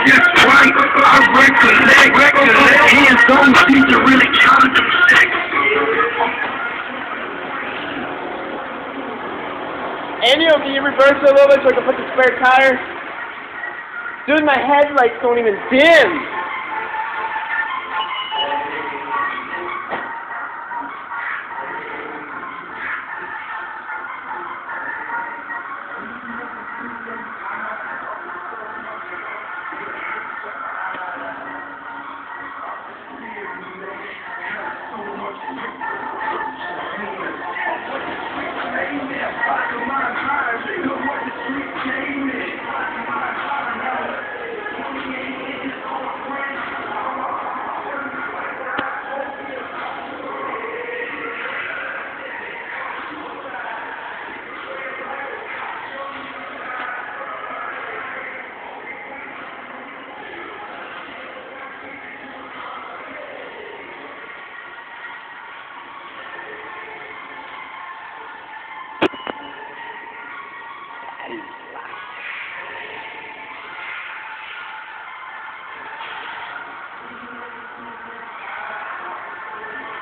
Yes, right. I recollect. Hands-on teacher really counted them checks. Anio, can you reverse it a little bit so I can put the spare tire? Dude, my headlights don't even dim.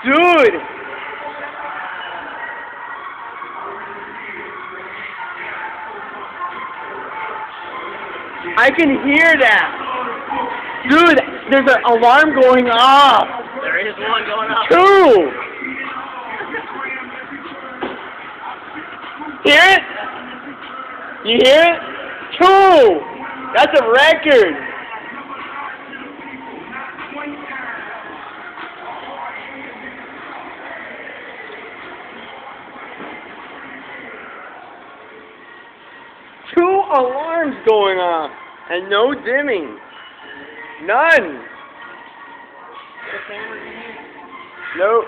Dude! I can hear that! Dude, there's an alarm going off! There is one going off. 2! Hear it? You hear it? 2! That's a record! Two alarms going off, and no dimming. None. Nope.